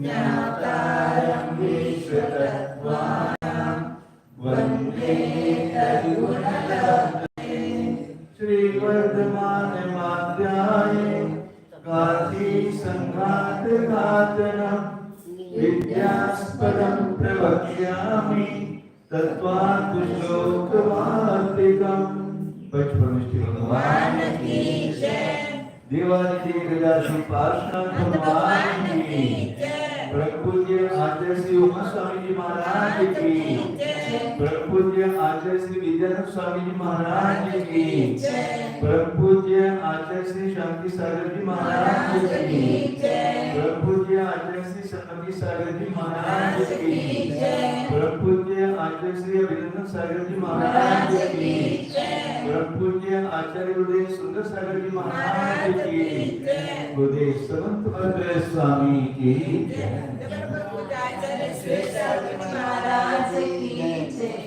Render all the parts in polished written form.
ज्ञातारं विश्वतत्त्वानां वन्दे तद्गुणगणपते। श्रीवर्धमानमाद्याय गाति संघातघातनं विद्यास्पदं प्रवक्ष्यामि तत्त्वार्थश्लोकवार्तिकम्। बचपन भगवान की जय। देवादिदेव गजासु पार्षद भगवान की जय। प्रपूज्य आचार्य श्री उमा स्वामी जी महाराज की जय। प्रपूज्य आचार्य श्री विद्यानंद स्वामी जी महाराज की जय। प्रपूज्य आचार्य श्री शांति सागर जी महाराज की जय। प्रपूज्य आचार्य श्री सनकी सागर जी महाराज की जय। प्रपूज्य आचार्य श्री अभिनंदन सागर जी महाराज की जय। प्रपूज्य आचार्य गुरुदेव सुंदर सागर जी महाराज की जय। गुरुदेव समंत भद्र स्वामी की जय। आचार्य श्री सागर जी महाराज की जय।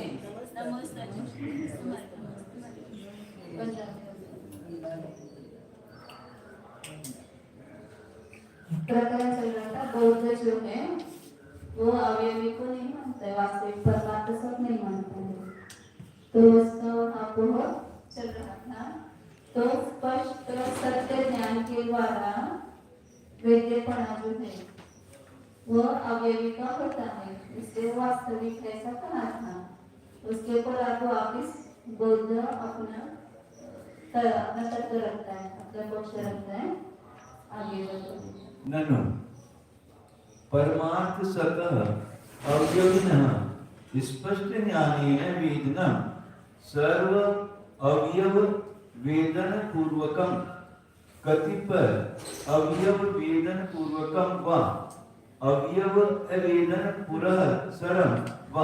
प्रकरण चल रहा था। बौद्ध जो है वो अवयवी को नहीं मानता है, वास्तविक परमात्मा सब नहीं मानता है। तो उसका वहाँ चल रहा था। तो स्पष्ट सत्य ज्ञान के द्वारा वेद्यपना जो है वो अवयवी का होता है, इसलिए वास्तविक ऐसा कहा था। उसके ऊपर आपको वापिस बौद्ध अपना तर्क रखता है, अपना पक्ष रखता है। आगे बढ़ो। ननु परमार्थ सतः अवयविनः स्पष्ट ज्ञानेन वेदनं सर्व अवयव वेदन पूर्वकम कतिपय अवयव वेदन पूर्वकम व अवयव अवेदन पुरःसरम व।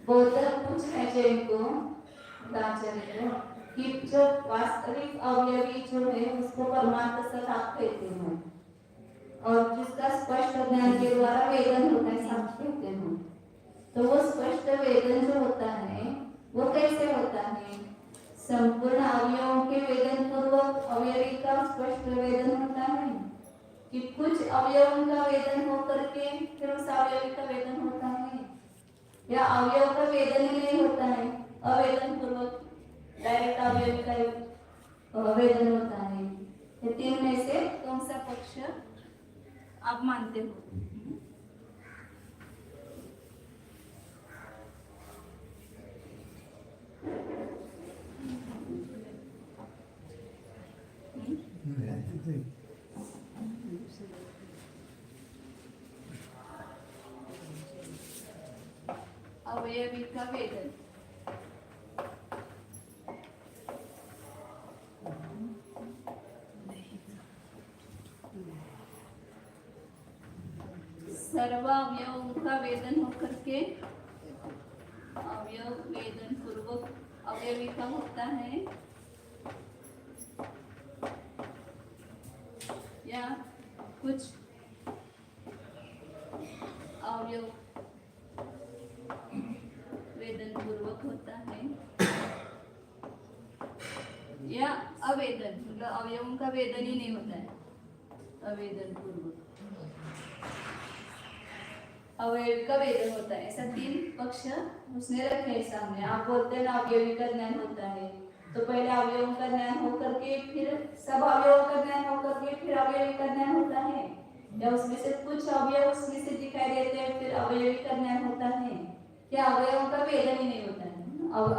बौद्ध पूछ रहे हैं को आचार्य को कि जो वास्तविक अवयवी जो है उसको परमार्थ सत आप कहते हो और जिसका स्पष्ट ज्ञान के द्वारा वेदन होता है सब कहते हो। तो वो स्पष्ट वेदन जो होता है वो कैसे होता है? संपूर्ण अवयवों के वेदन पूर्वक अवयवी का स्पष्ट वेदन होता है कि कुछ अवयवों का वेदन होकर के फिर उस अवयवी का वेदन होता है, या अवयव का वेदन ही नहीं होता है, अवेदन पूर्वक डायरेक्ट अवयवी का वेदन होता है। ये तीन में से कौन सा पक्ष आप मानते हो? अवयवी का वेदन सर्व अवयवों का वेदन होकर के अवयव वेदन पूर्वक अवयवी का होता है, या कुछ अवयव वेदन पूर्वक होता है, या अवेदन मतलब अवयवों का वेदन ही नहीं होता है, अवेदन पूर्वक अवयवी का वेदन होता है। ऐसा तीन पक्ष उसने रखे हैं सामने। आप बोलते हैं ना अवयवी का ज्ञान होता है, तो पहले अवयवों का ज्ञान होकर के फिर सब अवयवों का ज्ञान होकर के फिर अवयवी का ज्ञान होता है, या उसमें से कुछ अवयव उसमें से दिखाई देते हैं फिर अवयवी का ज्ञान होता है, या अवयवों का वेदन ही नहीं होता है,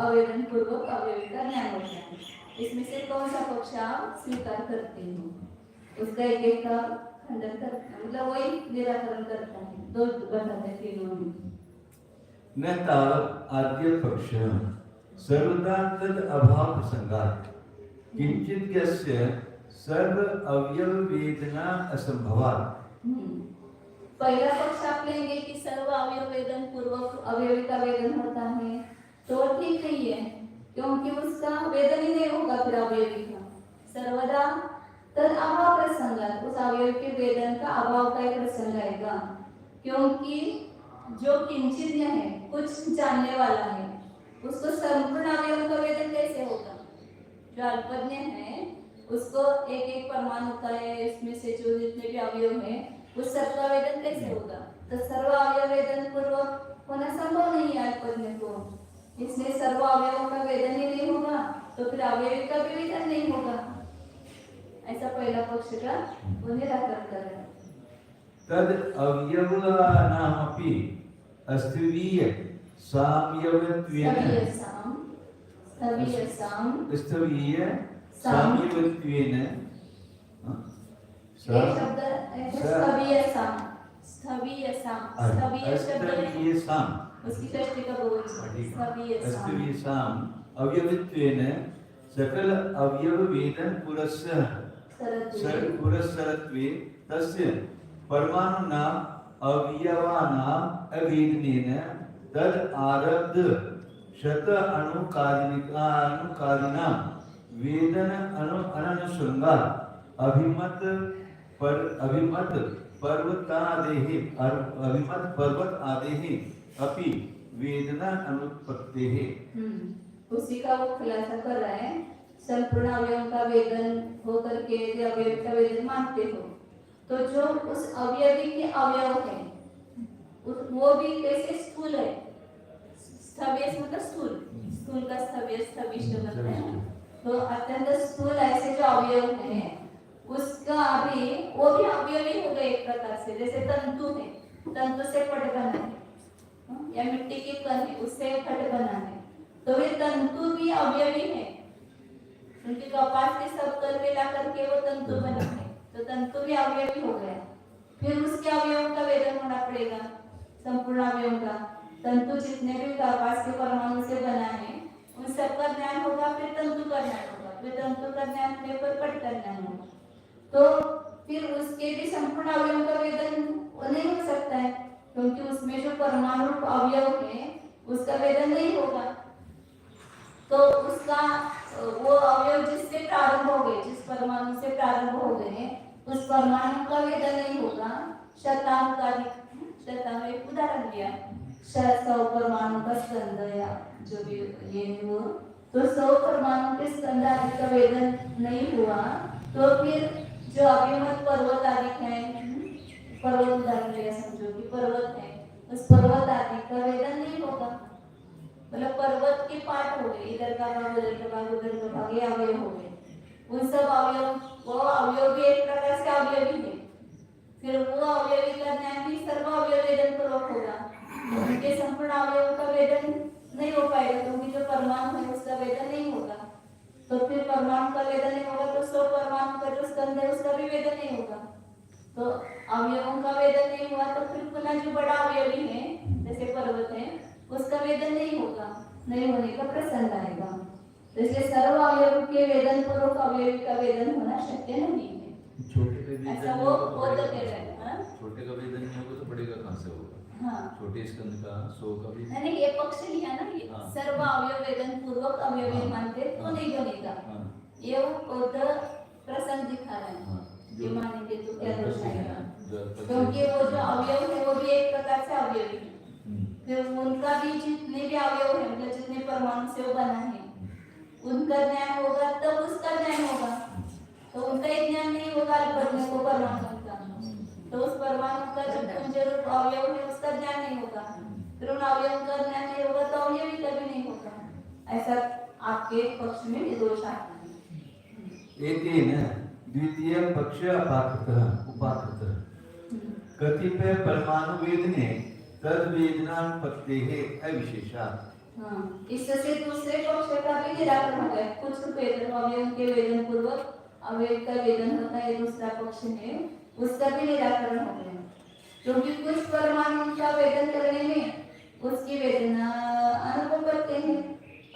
अवेदन पूर्वक अवयवी का ज्ञान होता है। इसमें से कौन सा पक्ष आप स्वीकार करते हो? उसका एक एक का खंडन करता है, मतलब वही निराकरण करता है। दो बताते तीनों में न तावत् आद्य पक्ष सर्वदा तद अभाव प्रसंगात् किंचित यस्य सर्व अवयव वेदना असंभवात्। पहला पक्ष आप लेंगे कि सर्व अवयव वेदन पूर्वक अवयवी का वेदन होता है, तो ठीक नहीं है, क्योंकि उसका वेदन ही नहीं होगा फिर अवयवी का। सर्वदा तद अभाव प्रसंगात उस अवयव के वेदन का अभाव का ही प्रसंग आएगा, क्योंकि जो किंचित है कुछ जानने वाला है उसको संपूर्ण अवयव का वेदन कैसे होगा? जो अल्पज्ञ है उसको एक एक परमाणु का है, इसमें से जो जितने भी अवयव हैं उस सबका वेदन कैसे होगा? तो सर्व अवयव वेदन पूर्वक होना संभव नहीं है अल्पज्ञ को, इसलिए सर्व अवयवों का वेदन ही नहीं होगा तो फिर अवयवी का भी वेदन नहीं होगा। ऐसा पहला पक्ष का वो निराकरण कर रहे हैं। तद अवयवानामपि अस्त्वीय साम्यवत्वेन स्थवीय साम्यवत्वेन ये शब्द स्थवीय शब्द उसकी षष्ठी का बहुवचन स्थवीय साम अवयवत्वेन सकल अवयव वेदन पुरस्सरत्वे तस्य परमाणुना अवयवानां अवेदनेन तद आरब्ध शत अणुकालिनां वेदन अनुसंगात अभिमत पर्वत आदेः अपि वेदना अनुत्पत्तेः। उसी का वो खुलासा कर रहा है। संपूर्ण अवयव का वेदन होकर के यदि अवयव का वेदन मानते हो तो जो उस अवयवी के अवयव है वो भी कैसे स्थूल है। स्थवीय मतलब स्थूल का स्थविष्ट मतलब है। तो अत्यंत स्थूल ऐसे जो अवयव है उसका भी वो भी अवयवी हो गए एक प्रकार से। जैसे तंतु है, तंतु से पट बना है या मिट्टी के कण है उससे पट बना है, तो वे तंतु भी अवयवी है क्योंकि कपास के सब कण मिला करके वो तंतु बना है, तो तंतु भी अवयवी हो गया। फिर उसके अवयवों का वेदन होना पड़ेगा। संपूर्ण अवयव का तंतु जितने भी कपास के परमाणु से बना है उन सबका ज्ञान होगा, फिर तंतु का ज्ञान होगा, फिर तंतु का ज्ञान होने पर पट का ज्ञान होगा, तो फिर उसके भी संपूर्ण अवयव का वेदन नहीं हो सकता है क्योंकि उसमें जो परमाणु अवयव है उसका वेदन नहीं होगा। तो उसका वो अवयव जिससे प्रारंभ हो गए, जिस परमाणु से प्रारंभ हो गए उस परमाणु का वेदन नहीं होगा। शतानुकालिक, शतानु एक उदाहरण दिया, 100 परमाणु का स्कंद या जो भी ये हो, तो 100 परमाणु के स्कंद आदि का वेदन नहीं हुआ तो फिर जो अभिमत पर्वत आदि है, पर्वत उदाहरण लिया, समझो कि पर्वत है, उस पर्वत आदि का वेदन नहीं होगा। मतलब पर्वत के पार्ट हो गए, इधर का भाग उधर का भाग उधर का भाग, ये अवयव हो गए। उन सब अवयव, वो अवयव भी एक प्रकार से अवयवी है। फिर वो अवयवी का ज्ञान भी सर्व अवयव वेदन पूर्वक होगा। उनके संपूर्ण अवयव का वेदन नहीं हो पाएगा क्योंकि जो परमाणु है उसका वेदन नहीं होगा। तो फिर परमाणु का वेदन नहीं होगा तो 100 परमाणु का जो स्कंद है उसका भी वेदन नहीं होगा। तो अवयवों का वेदन नहीं हुआ तो फिर पुनः जो बड़ा अवयवी है जैसे पर्वत है उसका वेदन नहीं होगा, नहीं होने का प्रसंग आएगा। तो इसलिए सर्व अवयव के वेदन पूर्वक अवयवी का वेदन होना शक्य नहीं है। छोटे का ऐसा वो तो कह रहे हैं। छोटे का वेदन नहीं होगा तो बड़े का कहां से होगा? हाँ, छोटे स्कंद का 100 का भी नहीं, ये पक्ष लिया ना, ये सर्व अवयव वेदन पूर्वक अवयवी मानते तो नहीं बनेगा। ये वो प्रसंग दिखा रहे हैं, ये मानेंगे तो क्या दोष आएगा? क्योंकि वो जो अवयव है वो भी एक प्रकार से अवयवी है। फिर उनका भी जितने भी अवयव है मतलब जितने परमाणु से वो बना है उनका ज्ञान होगा तब उसका ज्ञान होगा। तो उनका एक ज्ञान नहीं होगा अल्पज्ञ को परमाणु का, तो उस परमाणु का जो पुंज रूप अवयव है उसका ज्ञान नहीं होगा। फिर उन अवयव का ज्ञान नहीं होगा तो अवयवी का भी नहीं होगा। ऐसा आपके पक्ष में भी दोष आता है। एतेन द्वितीय पक्ष उपाकृतः कतिपय परमाणु वेदने तद वेदनानुपत्तेः अविशेषात्। इससे दूसरे पक्ष का भी निराकरण हो गया। कुछ वेदन अवयव के वेदन पूर्वक अवयव का वेदन होता है, दूसरा पक्ष है उसका भी निराकरण हो गया क्योंकि कुछ परमाणु का वेदन करने में उसकी वेदना अनुभव करते हैं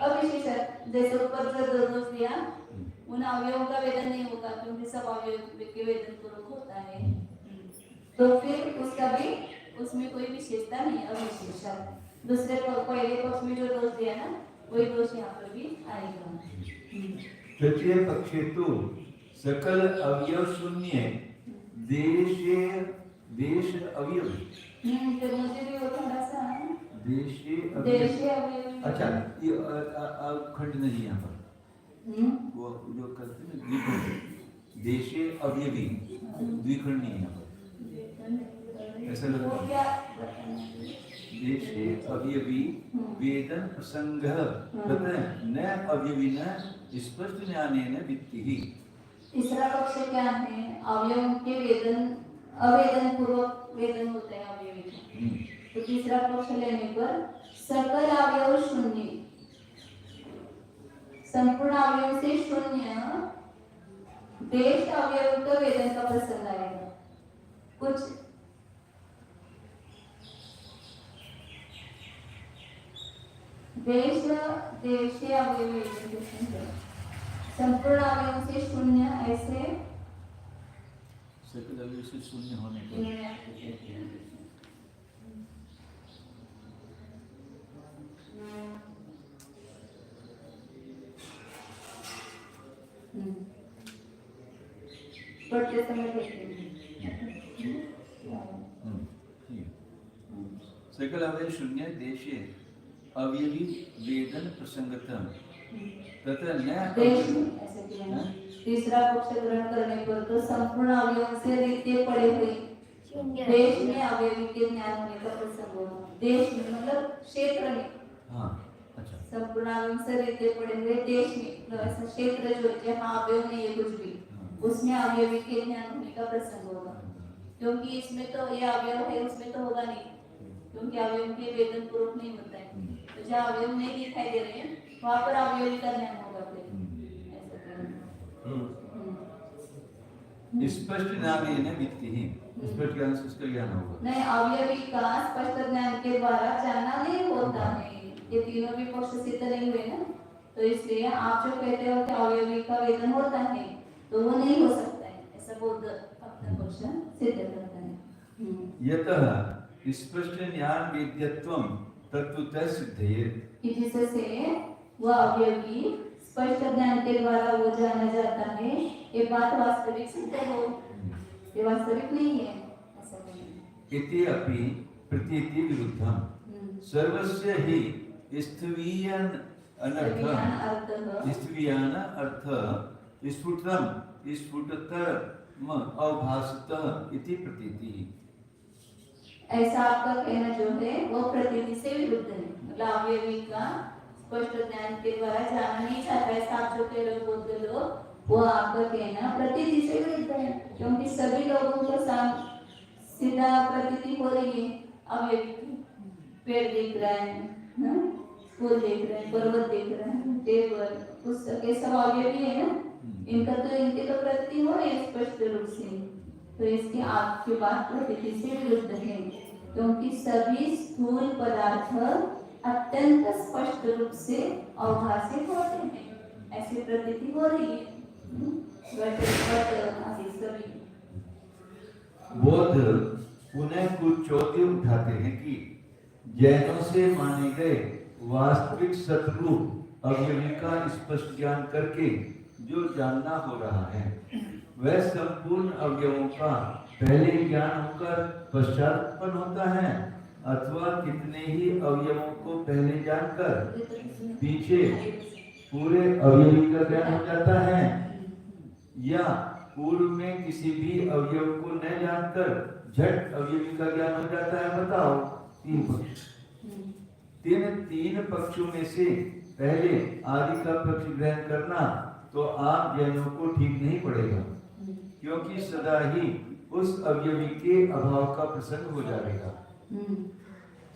अविशेषात्। जैसे ऊपर जो दोष दिया उन अवयवों का वेदन नहीं होगा क्योंकि सब अवयव के वेदन पूर्वक होता है, तो फिर उसका भी उसमें कोई विशेषता नहीं, अविशेषात्। दूसरे पहले पक्ष में जो दोष दिया ना वही दोष यहाँ पर भी आएगा। तृतीय पक्षे तो सकल अवयव शून्य देश अवयव। फिर मुझे भी वो थोड़ा सा देश अवयव। अच्छा, ये खंड नहीं यहाँ पर वो जो करते हैं देशे अवयवी द्विखंडी है यहाँ पर। ऐसा लगता वो है। क्या बताना? देशे अवयवी वेदन प्रसंग तथा न अवयवी न स्पष्ट ज्ञानेन वित्तिः। तीसरा पक्ष क्या है? अवयव के वेदन अवेदन पूर्वक वेदन होते हैं अवयवी के। तो तीसरा पक्ष लेने पर सकल अवयव शून्य, संपूर्ण अवयव से शून्य देश अवयव का वेदन का प्रसंग आएगा। कुछ देश देशीय अवयव संपूर्ण अवयव से शून्य ऐसे सकल अवयव से शून्य होने पर पढ़ते समय देखते सकल अवयव शून्य देशे अवयवी वेदन प्रसंगतम तथा न देश ऐसे किया है। तीसरा पक्ष ग्रहण करने पर तो संपूर्ण अवयव से रित्य पड़े हुए देश में अवयवी के ज्ञान होने का प्रसंग होगा। देश में मतलब क्षेत्र में। हाँ अच्छा। संपूर्ण अवयव से रित्य पड़े हुए देश में मतलब ऐसा क्षेत्र जो जहाँ अवयव नहीं है कुछ भी उसमें अवयवी के ज्ञान होने का प्रसंग होगा। क्योंकि इसमें तो ये अवयव है उसमें तो होगा नहीं, क्योंकि अवयव के वेदन पूर्वक नहीं होता है। तो जहाँ अवयव नहीं दिखाई दे रहे हैं वहाँ पर अवयवी का ज्ञान होगा। स्पष्ट ज्ञानेन वित्तिः। स्पष्ट ज्ञान से उसका ज्ञान होगा। नहीं, अवयवी का स्पष्ट ज्ञान के द्वारा जाना नहीं होता है। ये तीनों भी पक्ष सिद्ध नहीं हुए ना, तो इसलिए आप जो कहते हो कि अवयवी का वेदन होता है तो वो नहीं हो सकता है, ऐसा बौद्ध अपना पक्ष सिद्ध करता है। यतः स्पष्ट ज्ञान वेद्यत्वं तत्वतः सिद्धयेत्। जिससे वह अवयवी स्पष्ट ज्ञान के द्वारा वो जाना जाता है, ये बात वास्तविक सिद्ध हो, ये वास्तविक नहीं है ऐसा नहीं। इति अपि प्रतीति विरुद्धम् सर्वस्य हि स्थवीयन अनर्थः स्थवीयन अर्थ स्फुटतम स्फुटतरम अवभासतः इति प्रतीति। ऐसा आपका कहना जो है वो प्रतीति से विरुद्ध है। मतलब अवयवी का स्पष्ट ज्ञान के द्वारा जाना नहीं चाहता, ऐसा आप जो कह रहे हो बोलते लोग, वो आपका कहना प्रतीति से विरुद्ध है। क्योंकि सभी लोगों को सीधा प्रतीति हो रही है। अवयवी पेड़ देख रहा है, फूल देख रहे हैं, पर्वत देख रहे हैं, टेबल पुस्तक ये सब अवयवी है ना, इनकी तो प्रतीति हो रही है स्पष्ट रूप से। तो इसकी आपकी बात प्रतीति से विरुद्ध है, क्योंकि सभी स्थूल पदार्थ अत्यंत स्पष्ट रूप से अवभासित होते हैं, ऐसी प्रतीति हो रही है। बौद्ध पुनः कुछ चौथे उठाते हैं कि जैनों से माने गए वास्तविक सतरूप अवयवी का स्पष्ट ज्ञान करके जो जानना हो रहा है वह संपूर्ण अवयवों का पहले ज्ञान होकर पश्चात उत्पन्न होता है, अथवा कितने ही अवयवों को पहले जानकर पीछे पूरे अवयवी का ज्ञान हो जाता है, या पूर्व में किसी भी अवयव को न जानकर झट अवयवी का ज्ञान हो जाता है। बताओ तीन पक्षों में से पहले आदि का पक्ष ग्रहण करना तो आप जैनों को ठीक नहीं पड़ेगा, क्योंकि सदा ही उस अवयवी के अभाव का प्रसंग हो जाएगा।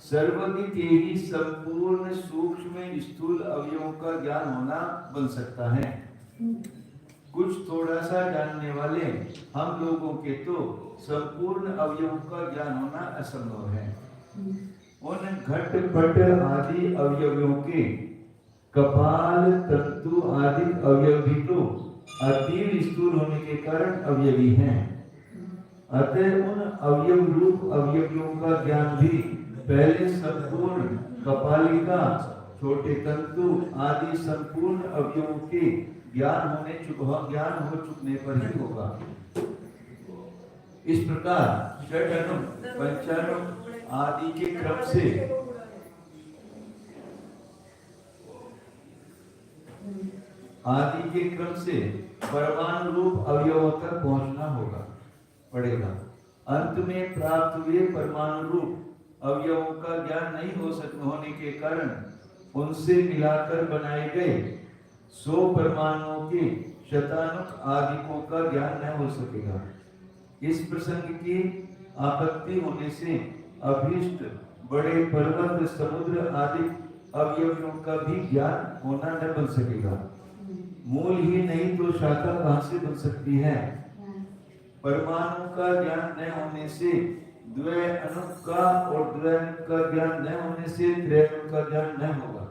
सर्वज्ञ के ही संपूर्ण सूक्ष्म स्थूल अवयवों का ज्ञान होना बन सकता है। कुछ थोड़ा सा जानने वाले हम लोगों के तो संपूर्ण अवयवों का ज्ञान होना असंभव है। उन घटपट आदि अवयवों के कपाल तंतु आदि अवयव भी तो अति स्थूल होने के कारण अवयवी हैं। अतः उन अवयव रूप अवयवियों का ज्ञान भी पहले संपूर्ण कपालिका छोटे तंतु आदि संपूर्ण अवयवों के ज्ञान हो चुकने पर ही होगा। इस प्रकार षडनु पंचनु आदि के क्रम से आदि के क्रम से परमाणु रूप अवयवों तक पहुंचना पड़ेगा। अंत में प्राप्त हुए परमाणु रूप अवयवों का ज्ञान नहीं होने के कारण उनसे मिलाकर बनाए गए 100 परमाणुओं के शतानुक आदिकों का ज्ञान न हो सकेगा। इस प्रसंग की आपत्ति होने से अभीष्ट बड़े पर्वत समुद्र आदि अवयवों का भी ज्ञान होना न बन सकेगा। मूल ही नहीं तो शाखा कहां से बन सकती है? परमाणु का ज्ञान न होने से द्वय अणु का और द्वय अणु का ज्ञान न होने से त्रय अणु का ज्ञान न होगा।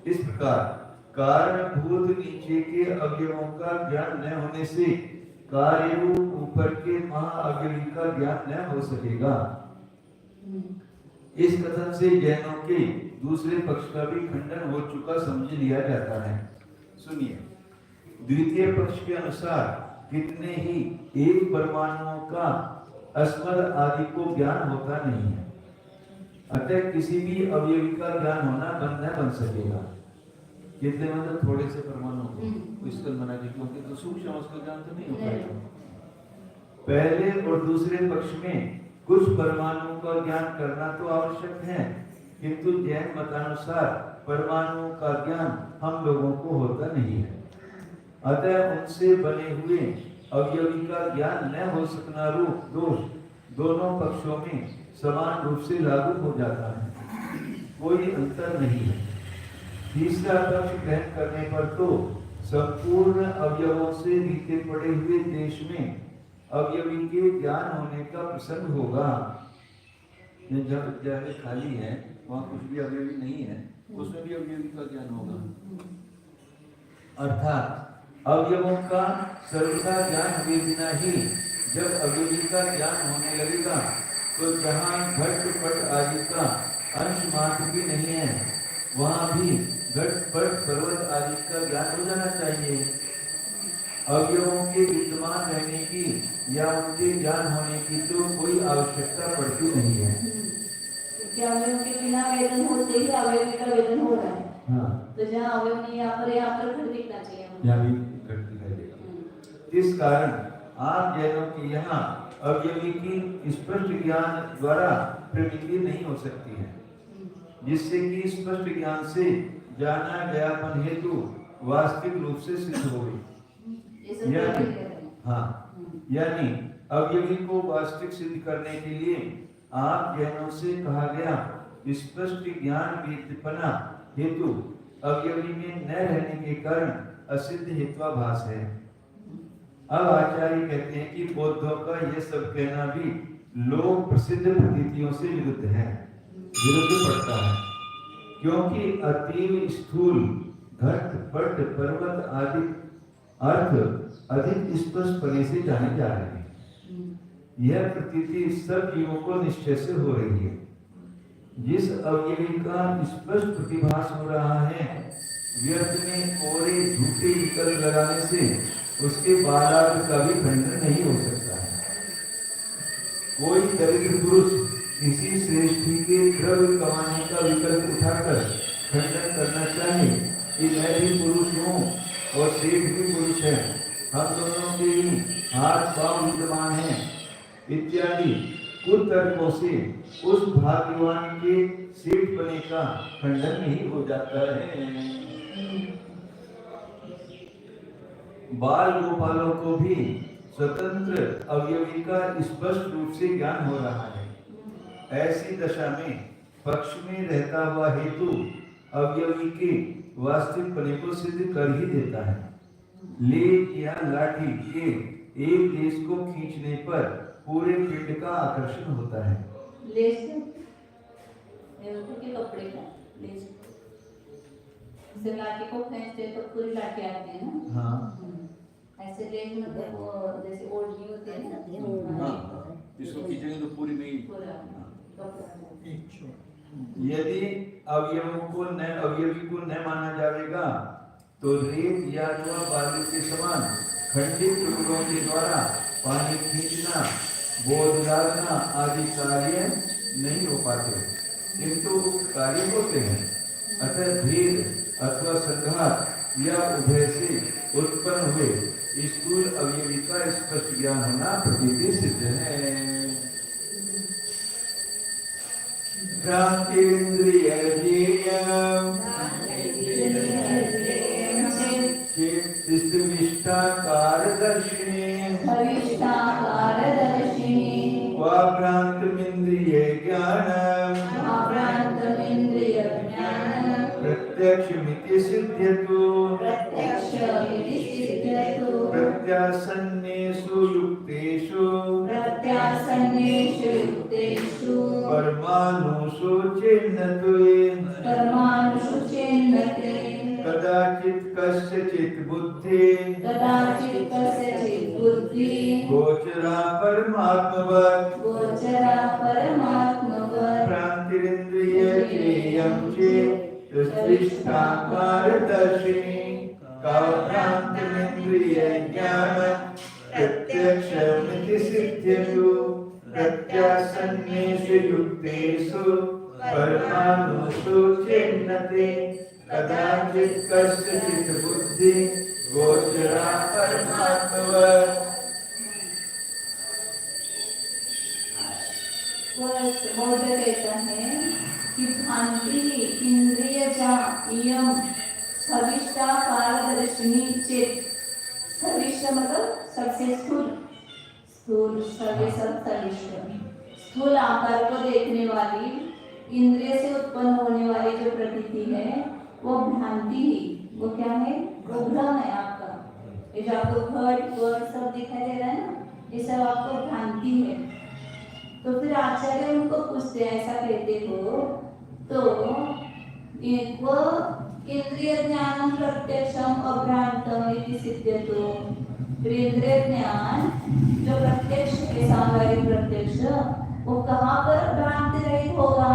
इस प्रकार कारणभूत नीचे के अवयवों का ज्ञान न होने से कार्य रूप ऊपर के महाअवयवी का ज्ञान न हो सकेगा। इस कथन से जैनों के दूसरे पक्ष का भी खंडन हो चुका समझ लिया जाता है। सुनिए, द्वितीय पक्ष के अनुसार कितने ही एक परमाणुओं का अस्मद आदि को ज्ञान होता नहीं है, अतः किसी भी अवयवी का ज्ञान होना न बन सकेगा। कितने मतलब थोड़े से परमाणु को इसका मना जी, क्योंकि तो सूक्ष्म उसका ज्ञान तो नहीं हो पाएगा। पहले और दूसरे पक्ष में कुछ परमाणुओं का ज्ञान करना तो आवश्यक है, किंतु जैन मतानुसार परमाणुओं का ज्ञान हम लोगों को होता नहीं है, अतः उनसे बने हुए अवयवी का ज्ञान न हो सकना रूप दोष दोनों पक्षों में समान रूप से लागू हो जाता है, कोई अंतर नहीं है। तीसरा पक्ष ग्रहण करने पर तो संपूर्ण अवयवों से नीचे पड़े हुए देश में अवयवी के ज्ञान होने का प्रसंग होगा। जब जगह खाली है वहाँ कुछ भी अवयवी नहीं है, उसमें भी अवयवी का ज्ञान होगा। अर्थात अवयवों का सर्वथा ज्ञान हुए बिना ही जब अवयवी का ज्ञान होने लगेगा तो जहाँ घट पट आदि का अंश मात्र भी नहीं है, वहाँ भी घट पट पर्वत आदि का ज्ञान हो जाना चाहिए। अवयवों के विद्यमान रहने की या उनके ज्ञान होने की तो कोई आवश्यकता पड़ती नहीं है। अवयव के बिना वेदन होते ही अवयवी का वेदन हो रहा है। हाँ। तो जहाँ अवयव नहीं यहाँ पर घट दिखना चाहिए, यहाँ भी घट दिखाई देगा। इस कारण आप जैनों के यहाँ अवयवी की स्पष्ट ज्ञान द्वारा प्रमिति नहीं हो सकती है, जिससे कि स्पष्ट ज्ञान से जाना गयापन हेतु वास्तविक रूप से सिद्ध हो गई। यानी अवयवी को वास्तविक सिद्ध करने के लिए आप जैनों से कहा गया स्पष्ट ज्ञान विद्यपना हेतु अवयवी में न रहने के कारण असिद्ध हेत्वाभास है। अब आचार्य कहते हैं कि बौद्धों का यह सब कहना भी लोक प्रसिद्ध प्रतीतियों से विरुद्ध पड़ता है, क्योंकि अतीव स्थूल घट पट पर्वत आदि अर्थ अधिक स्पष्ट पने से जाने जा रहे हैं। यह प्रतीति सब जीवों को निश्चय से हो रही है। जिस अवयवी का स्पष्ट प्रतिभास हो रहा है, व्यर्थ में कोरे झूठे विकल्प लगाने से उसके बालार्थ का भी खंडन नहीं हो सकता है। कोई दरिद्र पुरुष किसी श्रेष्ठी के द्रव्य कमाने का विकल्प उठाकर खंडन करना चाहे कि मैं भी पुरुष हूँ और श्रेष्ठ भी पुरुष है, हम दोनों के ही हाथ पांव विद्यमान हैं इत्यादि कुतर्कों से उस भाग्यवान के सेठ बने का खंडन नहीं हो जाता है। बाल गोपालों को भी स्वतंत्र अवयवी का स्पष्ट रूप से ज्ञान हो रहा है। ऐसी दशा में पक्ष में रहता हुआ हेतु अवयवी के वास्तविक पने को सिद्ध कर ही देता है। लेख या लाठी के एक देश को खींचने पर पूरे पिंड का आकर्षण होता है। लेस के कपड़े का लेस से लाठी को खींचते तो पूरी लाठी आती है ना। हाँ। ऐसे लेस मतलब वो जैसे ओढ़नी होती है ना। हाँ। इसको खींचेंगे तो पूरी नहीं। यदि अवयवी को न माना जाएगा तो रेत या बालू के समान खंडित टुकड़ों के द्वारा पानी खींचना बोझ डालना आदि कार्य नहीं हो पाते, किंतु कार्य होते हैं। अतः भेद अथवा संघात या उभय से उत्पन्न हुए स्थूल अवयवी का स्पष्ट ज्ञान होना प्रतीति सिद्ध है। भ्रांतिन्द्रियजेयम् चित्तिष्ठाकारदर्शिनी वाभ्रान्तमिन्द्रिये ज्ञानम् प्रत्यक्षमिति सिद्ध्यतु प्रत्यासन्नेषु युक्तेषु परमाणुषु चिन्नते कदाचित् कस्यचित् बुद्धि गोचरा परमात्मवत् भ्रान्तिरिन्द्रियजेयं चेत् दृष्टाकारदर्शिनी भ्रान्तिरिन्द्रियज्ञानं प्रत्यक्षमिति सिद्ध्यतु प्रत्यासन्नेषु युक्तेषु परमाणुषु चिन्नते कदाचित् कस्यचित् बुद्धि गोचरा परमात्मवत्। बौद्ध कहता है कि भ्रांति इंद्रियजायम सविष्टाकारदर्शिनी चेत। सविष्ट मतलब सबसे स्थूल, स्थूल आकार को देखने वाली इंद्रिय से उत्पन्न होने वाली जो प्रतीति है वो भ्रांति ही, वो क्या है, वो भ्रम है आपका। ये जो आपको घट वट सब दिखाई दे रहा है ना, ये सब आपको भ्रांति है। तो फिर आचार्य उनको पूछते हैं, ऐसा कहते हो तो वो इंद्रिय ज्ञानम प्रत्यक्षम अभ्रांतम इति सिद्ध्यतु। इंद्रिय ज्ञान जो प्रत्यक्ष के सामने प्रत्यक्ष, वो कहाँ पर भ्रांति रहित होगा?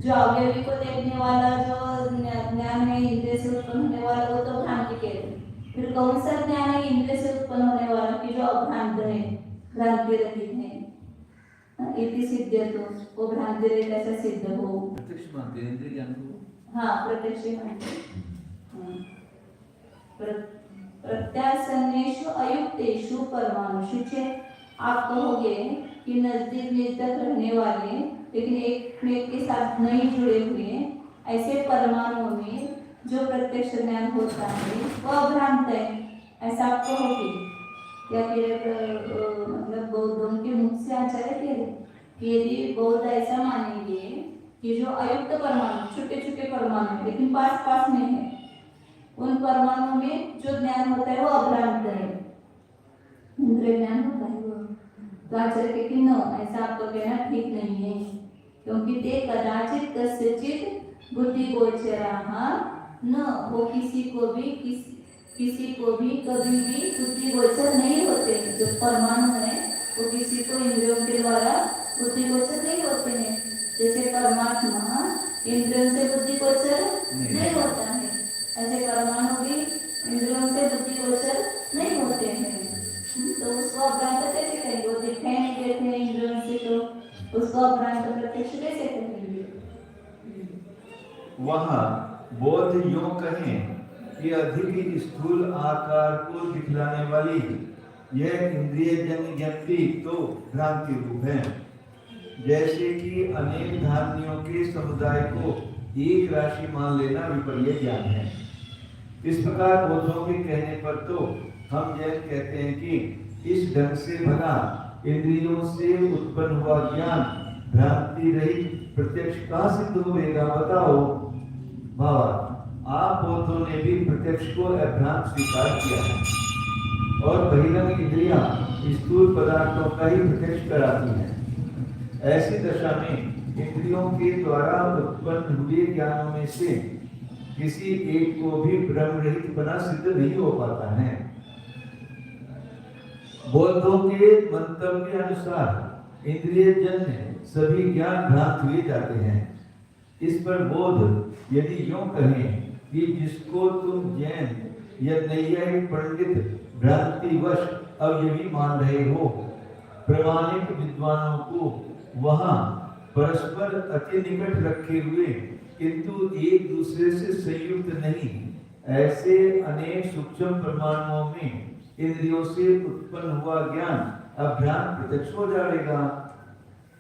जो अवयवी को देखने वाला जो ज्ञान है इंद्रिय से उत्पन्न होने वाला, वो तो भ्रांति कहते हैं। फिर कौन सा ज्ञान है इंद्रिय से उत्पन्न होने वाला कि जो अभ्रांत है, भ्रांति रहित है? इति सिद्ध्यतु, वो भ्रांति रहित ऐसा सिद्ध हो। प्रत्यक्ष मानते हैं इंद्रिय ज्ञान को। हाँ, प्रत्यक्ष मानते हैं। प्रत्यासन्नेषु अयुक्तेषु परमाणुषु चेत्। आप कहोगे कि नजदीक तक रहने वाले लेकिन एक में के साथ नहीं जुड़े हुए ऐसे परमाणुओं में जो प्रत्यक्ष ज्ञान होता है वह अभ्रांत है, ऐसा आप कहोगे क्या? मतलब बौद्धों के मुख से आचार्य कह रहे कि यदि बौद्ध ऐसा मानेंगे कि जो अयुक्त परमाणु, छोटे छोटे परमाणु लेकिन पास पास में है, उन परमाणुओं में जो ज्ञान होता है वो अभ्रांत है, इंद्रिय ज्ञान होता है वो। तो आचार्य कहते कि नो, ऐसा आपको कहना ठीक नहीं है, क्योंकि ते कदाचित कस्यचित बुद्धि गोचराः न, वो किसी को भी कभी भी बुद्धि गोचर नहीं होते। जो परमाणु है वो किसी को इंद्रियों के द्वारा बुद्धि गोचर नहीं होते हैं। जैसे परमात्मा इंद्रियों से बुद्धि गोचर नहीं होता है, ऐसे परमाणु भी इंद्रियों से बुद्धि गोचर नहीं होते हैं। तो उसको अभ्रांत कैसे कहेंगे? वो दिखाई नहीं देते हैं इंद्रियों से, तो उसको अभ्रांत प्रत्यक्ष कैसे कहेंगे? वहाँ बोध यूं कहें कि अधिक स्थूल आकार को दिखलाने वाली यह इंद्रिय जन्य ज्ञप्ति तो भ्रांति रूप है। जैसे कि अनेक धार्मियों के समुदाय को एक राशि मान लेना विपर्य ज्ञान है। इस प्रकार बौद्धों के कहने पर तो हम यह कहते हैं कि इस ढंग से भला इंद्रियों से उत्पन्न हुआ ज्ञान भ्रांति रहित प्रत्यक्ष कहाँ सिद्ध होगा? बताओ बाबा, आप बौद्धों ने भी प्रत्यक्ष को अभ्रांत स्वीकार किया है और बहिरंग इंद्रियां स्थूल पदार्थों का ही प्रत्यक्ष कराती हैं। ऐसी दशा में इंद्रियों के द्वारा उत्पन्न हुए ज्ञानों में से किसी एक को भी ब्रह्म रहित बना सिद्ध नहीं हो पाता है। बौद्धों के मंतव्य के अनुसार इंद्रिय जन्य सभी ज्ञान भ्रांत हुए जाते हैं। इस पर बौद्ध यदि यूं कहें कि जिसको तुम जैन या नैयायिक पंडित भ्रांतिवश अवयवी मान रहे हो, प्रामाणिक विद्वानों को वहां परस्पर अति निकट रखे हुए किंतु एक दूसरे से संयुक्त नहीं ऐसे अनेक सूक्ष्म परमाणुओं में इंद्रियों से उत्पन्न हुआ ज्ञान अभ्रांत प्रत्यक्ष हो जाएगा।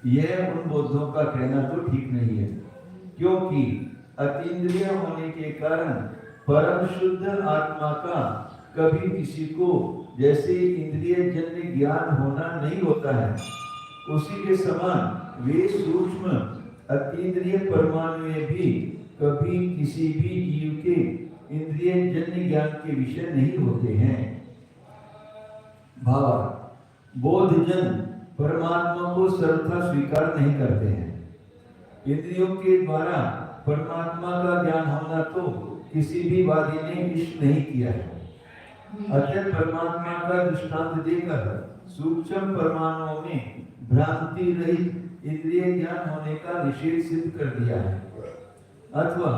यह उन बौद्धों का कहना तो ठीक नहीं है, क्योंकि अतीन्द्रिय होने के कारण परम शुद्ध आत्मा का कभी किसी को जैसे इंद्रिय जन्य ज्ञान होना नहीं होता है, उसी के समान वे सूक्ष्म अतीन्द्रिय परमाणु भी कभी किसी भी जीव के इंद्रिय जन्य ज्ञान के विषय नहीं होते हैं। भाव बोधजन परमात्मा को सर्वथा स्वीकार नहीं करते हैं। इंद्रियों के द्वारा परमात्मा का ज्ञान होना तो किसी भी वादी ने इष्ट नहीं किया है। अतः परमात्मा का दृष्टांत देकर सूक्ष्म परमाणुओं में भ्रांति रहित इंद्रिय ज्ञान होने का निषेध सिद्ध कर दिया है। अथवा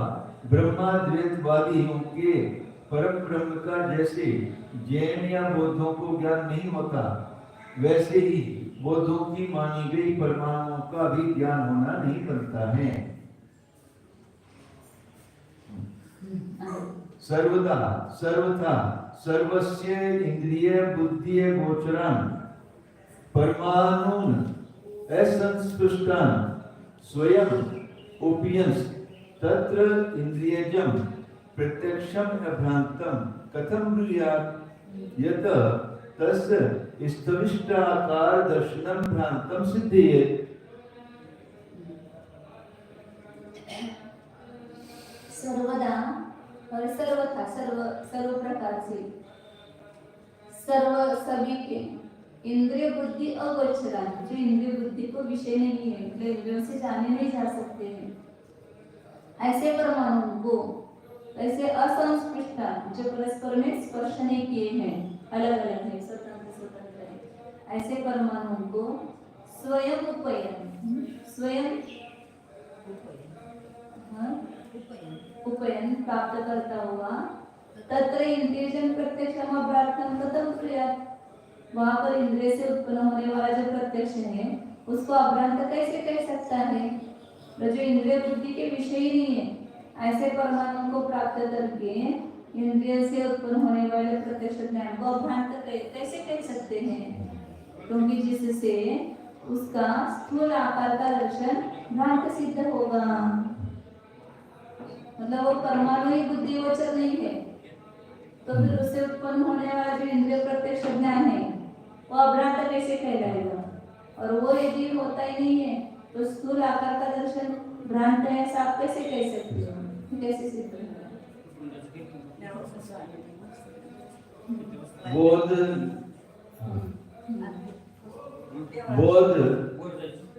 ब्रह्माद्वैतवादियों के परम ब्रह्म का जैसे जैन या बौद्धों को ज्ञान नहीं होता, वैसे ही बौद्धों की मानी गई परमाणुओं का भी ज्ञान होना नहीं बनता है। सर्वदा सर्वथा सर्वस्य इंद्रिय बुद्धि गोचरान परमाणुन असंस्पृष्टान स्वयं उपियंस तत्र इंद्रियजम प्रत्यक्षम अभ्रांतम कथम ब्रूयात् यत तस्य स्थविष्टाकार दर्शनम भ्रांतम सिद्धेयेत्। सर्वदा और सर्वथा सर्व प्रकार से सभी के इंद्रिय बुद्धि अगोचरा, जो इंद्रिय बुद्धि को विषय नहीं है, इंद्रियों से जाने नहीं जा सकते हैं, ऐसे परमाणु को, ऐसे असंस्पृष्ट जो परस्पर में स्पर्श नहीं किए हैं, अलग अलग है, स्वतंत्र है, ऐसे परमाणु को स्वयं उपयन प्राप्त करता हुआ तत्र इंद्रियजन प्रत्यक्षम अभ्रांतम कथम ब्रूयात्, वहां पर इंद्रिय से उत्पन्न होने वाला जो प्रत्यक्ष है उसको अभ्रांत कैसे कह सकता है? जो इंद्रिय बुद्धि के विषय ही नहीं है, ऐसे परमाणु को प्राप्त करके इंद्रिय से उत्पन्न होने वाले प्रत्यक्ष ज्ञान को अभ्रांत कैसे कह सकते हैं? क्योंकि जिससे उसका स्थूल आकार का दर्शन भ्रांत सिद्ध होगा। मतलब वो परमाणु ही बुद्धिगोचर नहीं है, तो फिर उससे उत्पन्न होने वाला जो इंद्रिय प्रत्यक्ष ज्ञान है वो अभ्रांत कैसे कहलाएगा? और वो यदि होता ही नहीं है तो स्थूल आकार का दर्शन भ्रांत है, ऐसा आप कैसे कह सकते हो? कैसे सिद्ध होगा?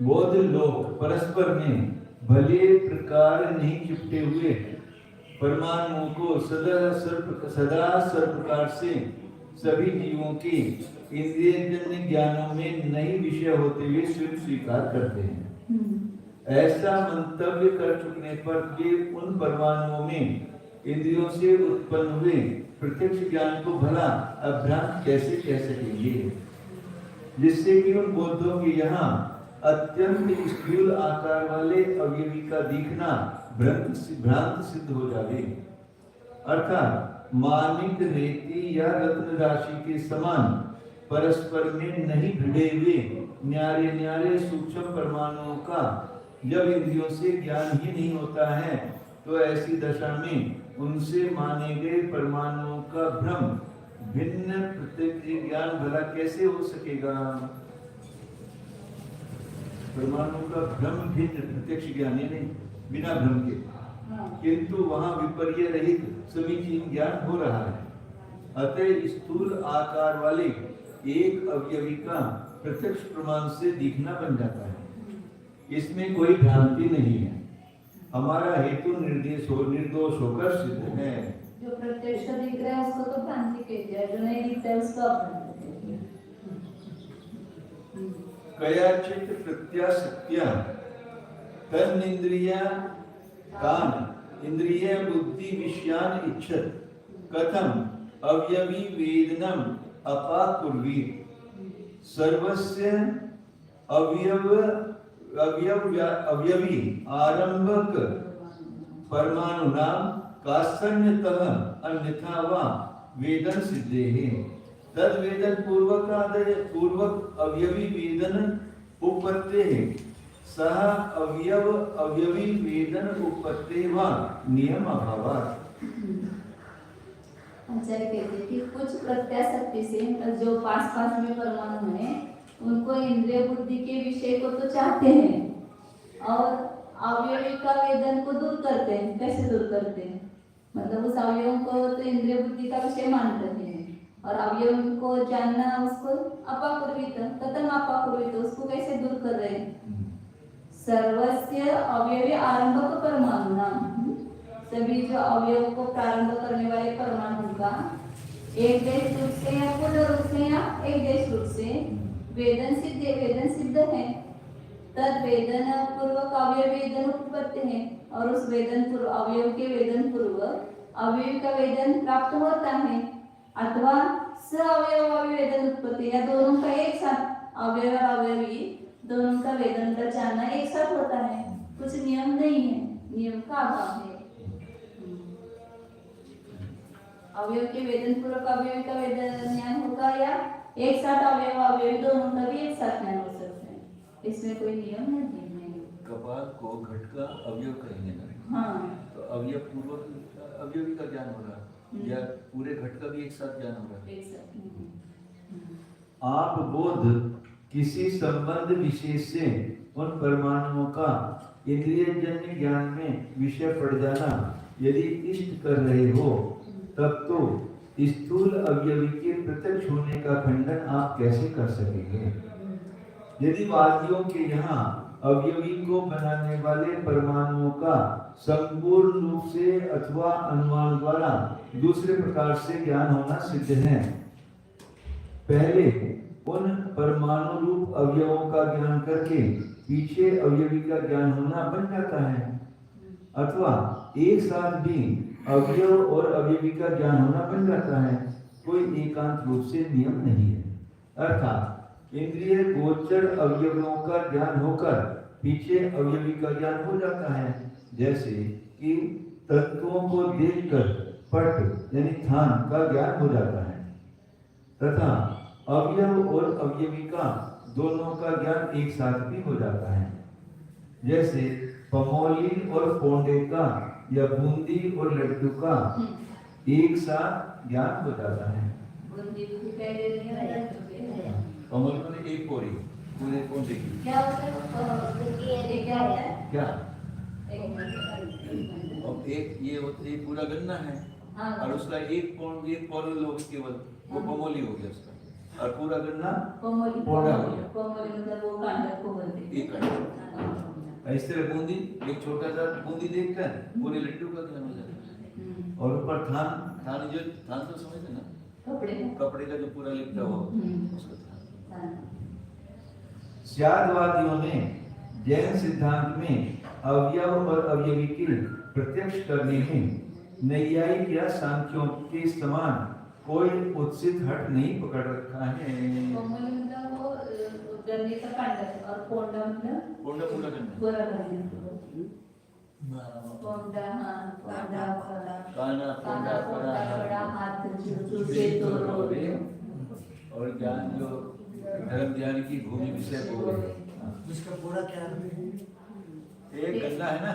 बोध लोग परस्पर में भले प्रकार नहीं चिपटे हुए परमाणुओं को सदा सर्व प्रकार से सभी जीवों के इंद्रियजन्य ज्ञानों में नई विषय होते हुए स्वयं स्वीकार करते हैं। ऐसा मंतव्य कर चुकने पर वे उन परमाणुओं में इंद्रियों से उत्पन्न हुए प्रत्यक्ष ज्ञान को भला अभ्रांत कैसे कह सकेंगे, जिससे कि उन बौद्धों के यहाँ अत्यंत स्थूल आकार वाले अवयवी का दिखना भ्रांत सिद्ध हो जावे। अर्थात मानिक रेती या रत्न राशि के समान परस्पर में नहीं भिड़े हुए न्यारे न्यारे सूक्ष्म परमाणुओं का जब इंद्रियों से ज्ञान ही नहीं होता है, तो ऐसी दशा में उनसे माने गए परमाणुओं का भ्रम भिन्न प्रत्यक्ष ज्ञान भला कैसे हो सकेगा? परमाणु का भ्रम भिन्न प्रत्यक्ष ज्ञान है नहीं, बिना भ्रम के, किंतु वहां विपर्य रहित समीचीन ज्ञान हो रहा है। अतः स्थूल आकार वाले एक अवयवी का प्रत्यक्ष प्रमाण से दिखना बन जाता है, इसमें कोई भ्रांति नहीं है। हमारा हेतु निर्दोष होकर सिद्ध है। जो प्रत्यक्ष दिख रहा है उसको तो भ्रांति कहते हैं, जो नहीं दिखता है उसको अभ्रांति कहते हैं। कयाचित प्रत्यासक्त्या तन्निंद्रिया कान इंद्रिय बुद्धि विषयान इच्छत कथम अवयवी वेदनम अपाकुर्वी सर्वस्य अवयवी आरंभक परमाणुनाम कासन्यतः अन्यथा वा वेदन सिद्धेहि तद वेदन पूर्वक अवयवी वेदन उपपत्तेः सह अवयवी वेदन उपपत्तेः वा नियम अभावात्। आचार्य कहते हैं कि कुछ प्रत्याशक्ति से मतलब जो पास पास में परमाणु है उनको इंद्रिय बुद्धि के विषय को तो चाहते हैं और अवयवी का वेदन को दूर करते हैं। कैसे दूर करते हैं? मतलब उस अवयव को तो इंद्रिय बुद्धि का विषय मानते हैं और अवयव को जानना उसको अपाकुर्वित कथम अपाकुर्वित उसको कैसे दूर कर रहे हैं? सर्वस्य अवयवी आरंभक परमाणु नाम सभी जो अवयव को प्रारंभ करने वाले परमाणु का एक देश रूप से या पूर्ण रूप से या एक देश रूप से वेदन सिद्ध है। तद वेदन पूर्वक अवयव वेदन उत्पत्ति है और उस वेदन पूर्व अवयव के वेदन पूर्वक अवयव का वेदन प्राप्त होता है अथवा स अवयव वेदन उत्पत्ति या दोनों का एक साथ अवयव अवयवी दोनों का वेदन का जानना एक साथ होता है। कुछ नियम नहीं है, नियम का अभाव है। अवयव के वेदन पूर्वक अवयव का वेदन ज्ञान होगा या एक साथ अवयव अवयव दोनों का भी एक साथ ज्ञान हो सकता है। इसमें कोई नियम नहीं है। कपाल को घट का अवयव कहेंगे ना। हाँ। तो अवयव पूर्वक अवयवी का ज्ञान हो रहा या पूरे घट का भी एक साथ ज्ञान हो रहा। एक साथ। आप बोध किसी संबंध विशेष से उन परमाणुओं का इंद्रियजन्य ज्ञान में विषय पड़ जाना यदि इष्ट कर रहे हो तब तो स्थूल अवयवी के प्रत्यक्ष होने का खंडन आप कैसे कर सकेंगे? यदि वादियों के यहाँ अवयवी को बनाने वाले परमाणुओं का संपूर्ण रूप से अथवा अनुमान द्वारा दूसरे प्रकार से ज्ञान होना सिद्ध है, पहले उन परमाणु रूप अवयवों का ज्ञान करके पीछे अवयवी का ज्ञान होना बन जाता है, अथवा एक साथ भी अवयव और अवयवी का ज्ञान होना बन जाता है। कोई एकांत रूप से नियम नहीं है। अर्थात इंद्रिय गोचर अवयवों का ज्ञान होकर पीछे अवयवी का ज्ञान हो जाता है। जैसे कि तत्वों को देखकर पट यानी थान का ज्ञान हो जाता है तथा अवयव और अवयवी का दोनों का ज्ञान एक साथ भी हो जाता है। जैसे पमोली और पोंडे का या बूंदी और लड्डू का एक साथ ज्ञान हो जाता है। पमोली में एक पोरी पूरे पोंडे की क्या होता है? क्या और एक ये पूरा गन्ना है और उसका एक पौर लोग केवल वो पमोली हो गया उसका और पूरा गन्ना पमोली पौड़ा हो गया। पमोली मतलब वो कांडा को बोलते हैं। एक कांडा इस तरह बूंदी एक छोटा सा बूंदी देखकर पूरे लड्डू का ज्ञान हो जाता है। और ऊपर थान जो थान तो समझते ना कपड़े का जो पूरा लिपटा हो उसका थान। स्यादवादियों ने जैन सिद्धांत में अवयव और अवयवी के प्रत्यक्ष करने में नैयायिक या सांख्यों के समान कोई उत्सित हट नहीं पकड़ रखा है। पमोली मतलब वो गन्ने का कांडा और पोंडा मतलब पोंडा पूरा गन्ना पूरा गन्ना। पोंडा काना पोंडा बड़ा हाथ से तो रोवे और ज्ञान जो धर्म ध्यान की भूमि विषय बोले उसका पूरा क्या है? एक गन्ना है ना,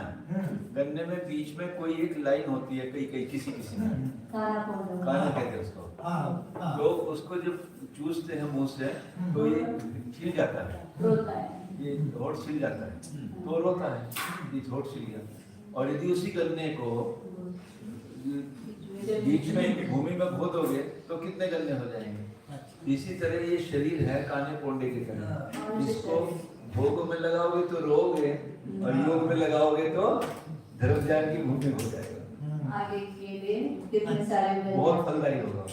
गन्ने में बीच में कोई एक लाइन होती है कई किसी में काना कहते हैं उसको। तो उसको जब चूसते हैं मुंह से तो ये छिल जाता है, ये होठ छिल जाता है तो रोता है, ये होठ छिल गया। और यदि उसी गन्ने को बीच में भूमि में खोदोगे तो कितने गन्ने हो जाएंगे। इसी तरह ये शरीर है काने पोंडे की तरह, इसको भोग में लगाओगे तो रोगे और योग में लगाओगे तो धर्म ज्ञान की भूमि हो जाएगा। आगे के लिए कितने सारे बहुत फलदायी होगा।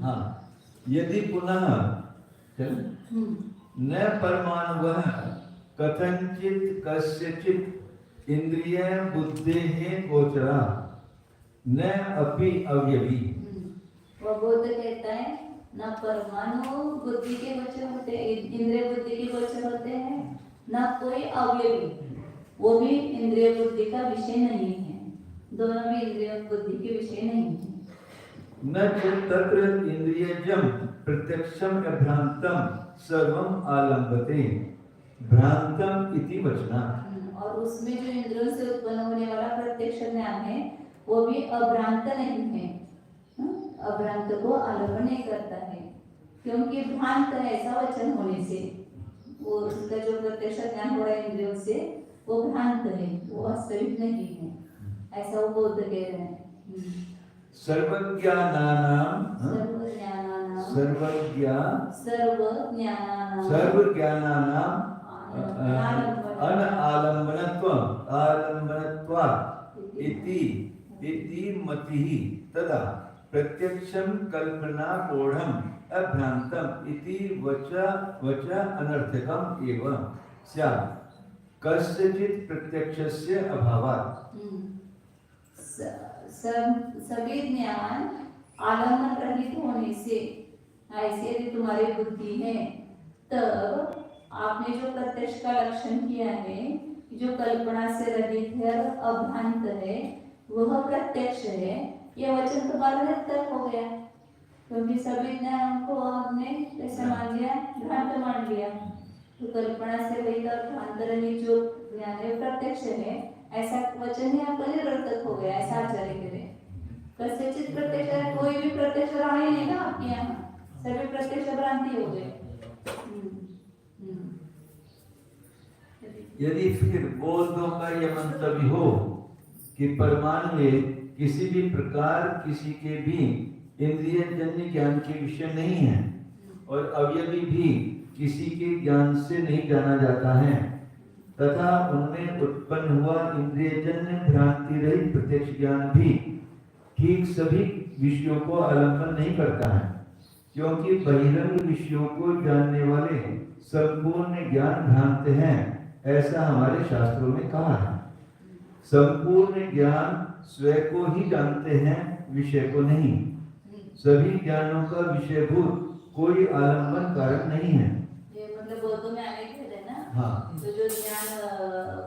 हाँ, यदि पुनः न परमाणुः कथंचित कस्यचित इंद्रिय बुद्धेः गोचरा न अपि अवयवी। वो बौद्ध कहता है न परमाणु बुद्धि के गोचर होते हैं, इंद्रिय बुद्धि के गोचर होते हैं, न कोई अवयवी वो भी इंद्रिय बुद्धि का विषय नहीं है। दोनों भी इंद्रिय बुद्धि के विषय नहीं है। न च तत्र इंद्रियजम प्रत्यक्षम अभ्रांतम सर्वम आलम्बते भ्रांतम इति वचना। और उसमें जो इंद्रियों से उत्पन्न होने वाला प्रत्यक्ष ज्ञान है वो भी अभ्रांत नहीं है। अभ्रांत को आलंबन नहीं करता है, क्योंकि भ्रांत है ऐसा वचन होने से वो उसका जो प्रत्यक्ष ज्ञान हो रहा है इंद्रियों से वो भ्रांत है, वो वास्तविक नहीं है, ऐसा वो बौद्ध कह रहे हैं। सर्वज्ञानानाम सर्वज्ञानानाम आलम्बनत्वात् इति मतिः तदा प्रत्यक्षं कल्पनारूढम् अभ्रांतम् इति वच अनर्थकम् एव स्यात् कस्यचित् प्रत्यक्षस्य अभावात्। सभी ज्ञान आलम्बन रहित होने से ऐसे यदि तुम्हारी बुद्धि है तब आपने जो प्रत्यक्ष का लक्षण किया है, जो कल्पना से रहित है और अभ्रांत है वह प्रत्यक्ष है, यह वचन तुम्हारा निरर्थक हो गया, क्योंकि सभी ज्ञान को हमने कैसे मान लिया, भ्रांत मान लिया। तो कल्पना से रहित और भ्रांत रहित जो ज्ञान है प्रत्यक्ष है, ऐसा वचन ही आपका निरर्थक हो गया, ऐसा आचार्य करें। कस्यचित् प्रत्यक्ष है, कोई भी प्रत्यक्ष रहा ही नहीं ना आपके यहाँ, सभी प्रत्यक्ष भ्रांति हो गए। यदि फिर बौद्धों का यह मंतव्य हो कि परमाणु में किसी भी प्रकार किसी के भी इंद्रिय जन्य ज्ञान के विषय नहीं है और अवयवी भी किसी के ज्ञान से नहीं जाना जाता है तथा उनमें उत्पन्न हुआ इंद्रिय जन्य भ्रांति रहित प्रत्यक्ष ज्ञान भी ठीक सभी विषयों को आलंबन नहीं करता है, क्योंकि बहिरंग विषयों को जानने वाले संपूर्ण ज्ञान भ्रांत हैं, ऐसा हमारे शास्त्रों में कहा है। संपूर्ण ज्ञान स्वयं को ही जानते हैं, विषय को नहीं। सभी ज्ञानों का विषयभूत कोई आलंबन कारक नहीं है। ये मतलब बौद्धों में आगे कह रहे ना, हाँ। तो जो ज्ञान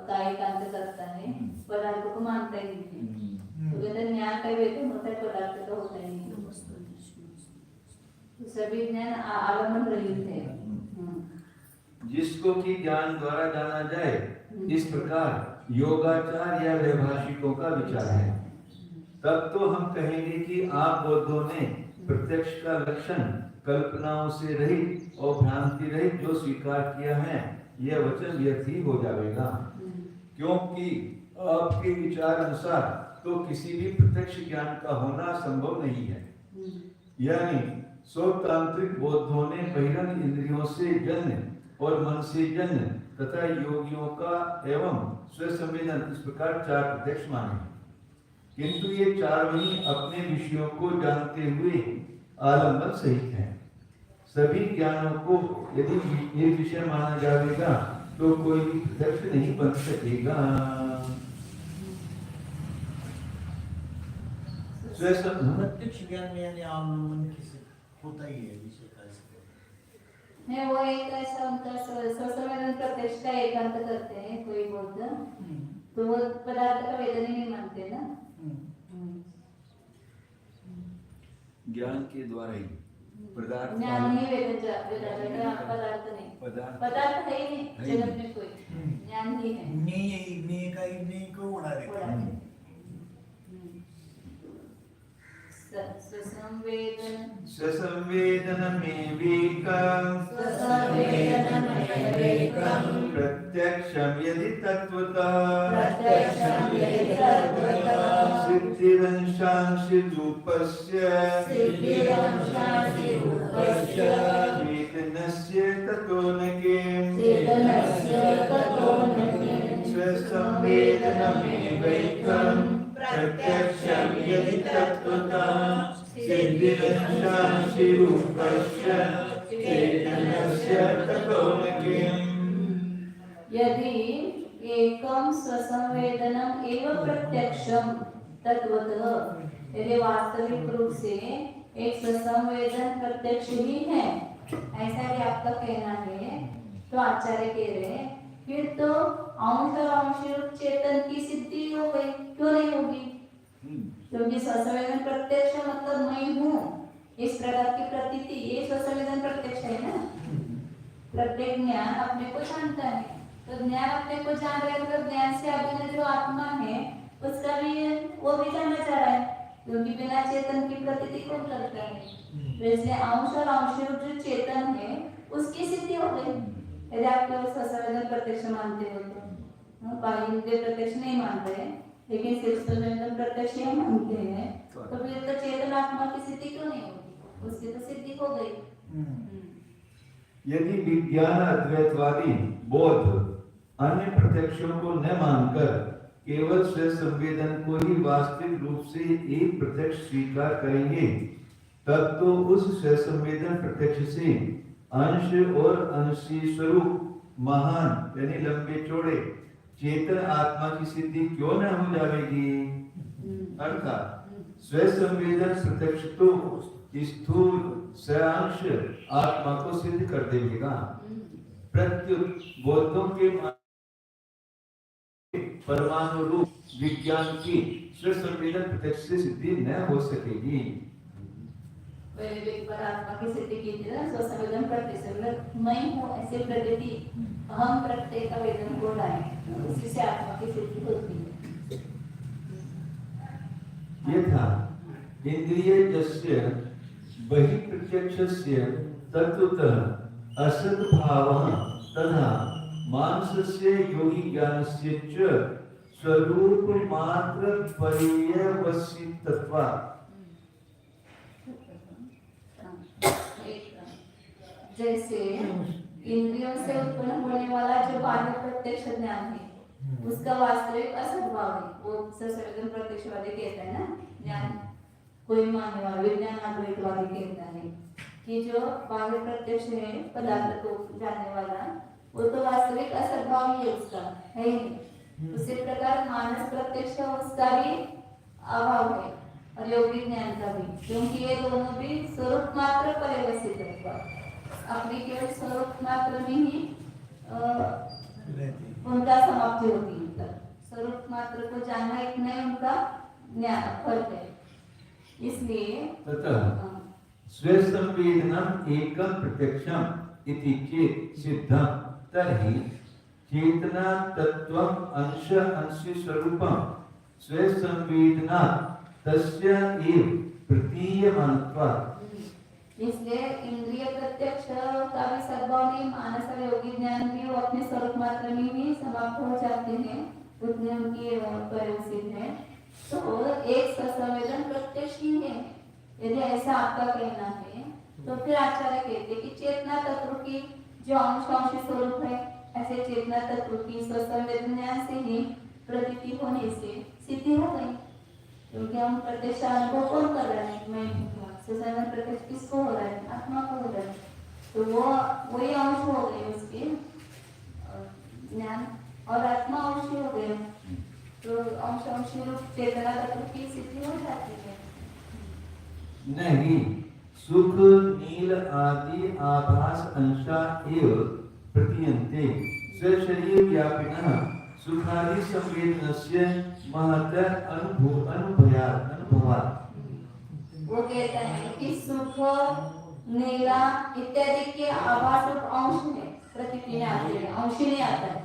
कायिकांत करता है पदार्थ को मानता ही नहीं है, तो कहते ज्ञान का वेतन होता है, पदार्थ का होता ही नहीं। तो सभी ज्ञान आलंबन रहित है। जिसको कि ज्ञान द्वारा जाना जाए, इस प्रकार योगाचार या व्यवहारिकों का विचार है। तब तो हम कहेंगे कि आप बौद्धों ने प्रत्यक्ष का लक्षण कल्पनाओं से रहित और भ्रांति रहित जो स्वीकार किया है, यह वचन व्यर्थ ही हो जाएगा, क्योंकि आपके विचार अनुसार तो किसी भी प्रत्यक्ष ज्ञान का होना संभव नहीं है। यानी स्वतांत्रिक बौद्धों ने बहिरंग इंद्रियों से जन्य और मन से जन्य तथा योगियों का एवं स्वसंवेदन इस प्रकार चार प्रत्यक्ष माने, किंतु ये चार ही अपने विषयों को जानते हुए आलंबन सहित हैं। सभी ज्ञानों को यदि ये विषय माना जाएगा तो कोई भी प्रत्यक्ष नहीं बन सकेगा। प्रत्यक्ष ज्ञान में यानी आलंबन किसे होता ही है विषय का है, वो एक ऐसा उनका स्वसंवेदन प्रत्यक्ष का एकांत करते हैं कोई बौद्ध, तो वो पदार्थ का वेदन ही नहीं मानते ना। ज्ञान के द्वारा ही पदार्थ ज्ञान ही वेदन का पदार्थ नहीं, पदार्थ है ही नहीं जगत में कोई, ज्ञान ही है। नहीं को उड़ा देते हैं। प्रत्यक्षं यदि तत्वतः सिद्धिरंशांशि रूपस्य चेतनस्य ततो न किम् स्वसंवेदनमेवैकम् प्रत्यक्षं यदि तत्वतः सिद्धिरंशांशि रूपस्य चेतनस्य ततो न किम्। यदि एकम स्वसंवेदनम एवं प्रत्यक्षम तत्वतः, यदि वास्तविक रूप से एक स्वसंवेदन प्रत्यक्ष ही है, ऐसा भी आपका कहना है, तो आचार्य कह रहे हैं फिर तो अंश और अंशी रूप चेतन की सिद्धि हो गई, क्यों नहीं होगी? क्योंकि स्वसंवेदन प्रत्यक्ष मतलब मैं हूँ, इस प्रकार की प्रतीति, ये स्वसंवेदन प्रत्यक्ष है ना। प्रत्येक ज्ञान अपने को जानता है, तो ज्ञान अपने को जान रहा है, मतलब ज्ञान से अभिन्न जो आत्मा है उसका भी वो भी जानना चाह रहा है, क्योंकि बिना चेतन की प्रतीति कौन करता है? तो इसलिए अंश और अंश रूप जो चेतन है उसकी सिद्धि हो गई। यदि आप केवल स्वसंवेदन प्रत्यक्ष मानते हो तो, बाह्य इंद्रिय प्रत्यक्ष नहीं मानते हैं, लेकिन सिर्फ स्वसंवेदन प्रत्यक्ष ही मानते हैं, तो फिर तो चेतन आत्मा की सिद्धि क्यों नहीं होगी? उसकी तो सिद्धि हो गई। यदि विज्ञान अद्वैतवादी बौद्ध अन्य प्रत्यक्षों को न मानकर केवल स्व संवेदन को ही वास्तविक रूप से एक प्रत्यक्ष स्वीकार करेंगे, तब तो उस स्व संवेदन प्रत्यक्ष से अंश और अंशी स्वरूप महान यानी लंबे चौड़े चेतन आत्मा की सिद्धि क्यों न हो जाएगी? अर्थात स्व संवेदन प्रत्यक्ष तो स्थूल अंश आत्मा को सिद्ध कर देगा। प्रत्युत बौद्धों के परमाणु रूप विज्ञान की स्व संवेदन प्रत्यक्ष से सिद्धि न हो सकेगी। एक बार आत्मा की सिद्धि की थी ना, स्वसंवेदन प्रत्यक्ष मतलब मैं हूँ ऐसे प्रतीति, हम प्रत्येक आवेदन को लाए, उसी से आत्मा की सिद्धि होती है। ये था इंद्रियजस्य बहिप्रत्यक्षस्य तत्वतः असद्भावः तथा मानसस्य योगी ज्ञानस्य च स्वरूप मात्र पर्यवसितत्वात्। जैसे इंद्रियों से उत्पन्न होने वाला जो बाह्य प्रत्यक्ष ज्ञान है उसका वास्तविक असद्भाव है, वो स्वसंवेदन प्रत्यक्षवादी कहता है ना। ज्ञान कोई मानने वाला विज्ञान अद्वैतवादी कहता है कि जो बाह्य प्रत्यक्ष है पदार्थ को जानने वाला, वो तो वास्तविक असद्भाव ही है, उसका है ही। उसी प्रकार मानस प्रत्यक्ष उसका भी अभाव है और योगी ज्ञान का भी, क्योंकि ये दोनों भी स्वरूप मात्र पर्यवसित है, अपने केवल स्वरूप मात्र में ही उनका समाप्ति होती है। स्वरूप मात्र को जानना इतना ही उनका ज्ञान फर्क है। इसलिए स्व संवेदनम एकम प्रत्यक्षम इति चेत् सिद्धम तर्हि चेतना तत्वम अंश अंशी स्वरूपम स्व संवेदना तस्य एव प्रतीयमानत्वात्। इसलिए इंद्रिय प्रत्यक्ष का भी सद्भाव नहीं, मानस और योगी ज्ञान भी वो अपने स्वरूप मात्र में ही समाप्त हो जाते हैं, उतने उनकी परिवसित है। तो एक स्वसंवेदन प्रत्यक्ष ही है। यदि ऐसा आपका कहना है तो फिर आचार्य कहते कि चेतना तत्व की जो अंश स्वरूप है, ऐसे चेतना तत्व की स्वसंवेदन ज्ञान से ही प्रतीति होने से सिद्धि हो गई, क्योंकि हम प्रत्यक्ष अनुभव कौन कर रहे हैं? मैं स्वसंवेदन प्रत्यक्ष किसको हो रहा है? आत्मा को हो रहा है। तो वो वही अंश हो गए उसके ज्ञान, और आत्मा अंश हो गए, तो अंश रूप चेतना तत्व की सिद्धि हो जाती है। नहीं, सुख नील आदि आभास अंशा एव प्रतीयन्ते स्वशरीर व्यापिनः सुखादि संवेदनस्य महत अनुभवात्। वो कहता है कि सुख नीला इत्यादि के आभास रूप अंश में प्रतीति में आते हैं, अंश नहीं आता है।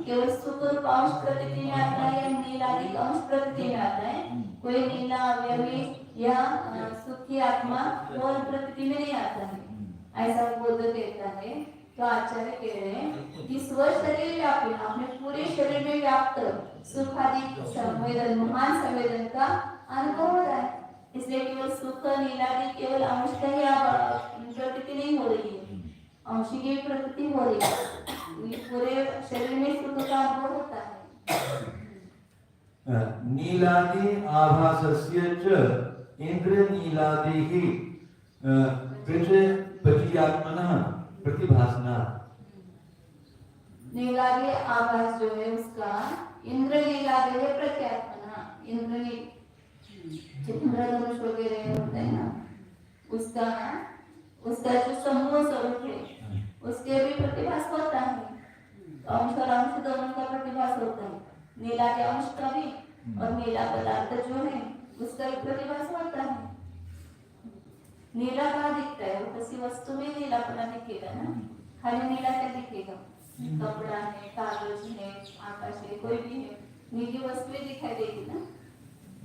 केवल सुख रूप अंश प्रतीति में आता है या नीलादि अंश प्रतीति में आता है। कोई नीला अवयवी या सुखी आत्मा वो प्रतीति में नहीं आता है, ऐसा बोध देता है। तो आचार्य कह रहे हैं कि स्व शरीर व्यापी, अपने पूरे शरीर में व्याप्त सुख आदि संवेदन, महान संवेदन का अनुभव हो रहा है। इसलिए केवल सुख नीलादि केवल अंश का ही प्रतीति नहीं हो रही है, अंश की भी प्रतीति हो रही है। पूरे शरीर में सुख का अनुभव होता है। नीलादि आभासस्य च इंद्र नीलादिहि प्रतीयात्मनः प्रतिभासना। नीलादि आभास जो है उसका इंद्र नीलादि है प्रत्यात्मना। इंद्रधनुष वगैरह होता है ना, उसका जो समूह स्वरूप है उसके भी प्रतिभास होता है। अंश और अंश दोनों नीला के अंश का भी और नीला पदार्थ जो है उसका भी प्रतिभास होता है। नीला कहाँ दिखता है? वो किसी वस्तु में नीलापना दिखेगा ना, खाली नीला क्या दिखेगा? कपड़ा है, कागज है, आकाश है, कोई भी है, नीली वस्तुएं दिखाई देगी ना।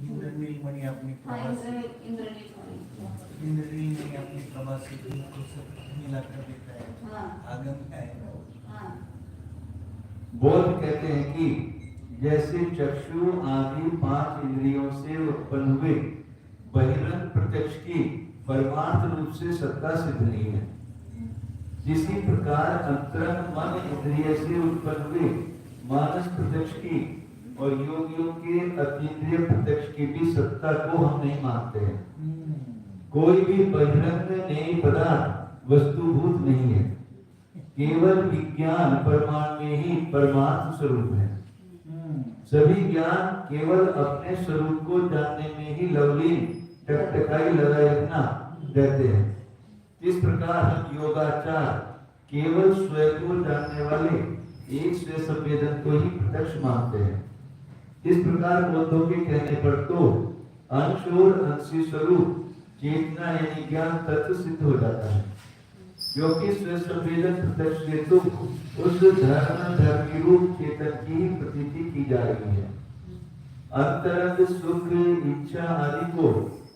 इंद्रनील मणि अपनी हाँ, प्रभा से इंद्रनील मणि। इंद्रनील मणि अपनी प्रभा से बिल्कुल सब नीला कर देता है। हाँ। आगम है। हाँ। बौद्ध कहते हैं कि जैसे चक्षु आदि 5 इंद्रियों से उत्पन्न हुए बहिरंग प्रत्यक्ष की परमार्थ रूप से सत्ता सिद्ध नहीं है, इसी प्रकार अंतरंग मन इंद्रिय से उत्पन्न हुए मानस प्रत्यक्ष की और योगियों के अतीन्द्रिय प्रत्यक्ष की भी सत्ता को हम नहीं मानते हैं। कोई भी बहिरंग नई पदार्थ वस्तुभूत नहीं है, केवल विज्ञान परमाणु में ही परमार्थ स्वरूप है। सभी ज्ञान केवल अपने स्वरूप को जानने में ही लवलीन टकटकाई लगाए रखना रहते हैं। इस प्रकार हम योगाचार केवल स्वयं को जानने वाले एक स्व संवेदन को ही प्रत्यक्ष मानते हैं। इस प्रकार बौद्धों के कहने पर तो अंश और अंशी स्वरूप चेतना यानी ज्ञान तत्व सिद्ध हो जाता है, क्योंकि स्व संवेदन प्रत्यक्ष से तो उस धर्म रूप चेतन की ही प्रतीति की जा रही है। अंतरंग सुख इच्छा आदि को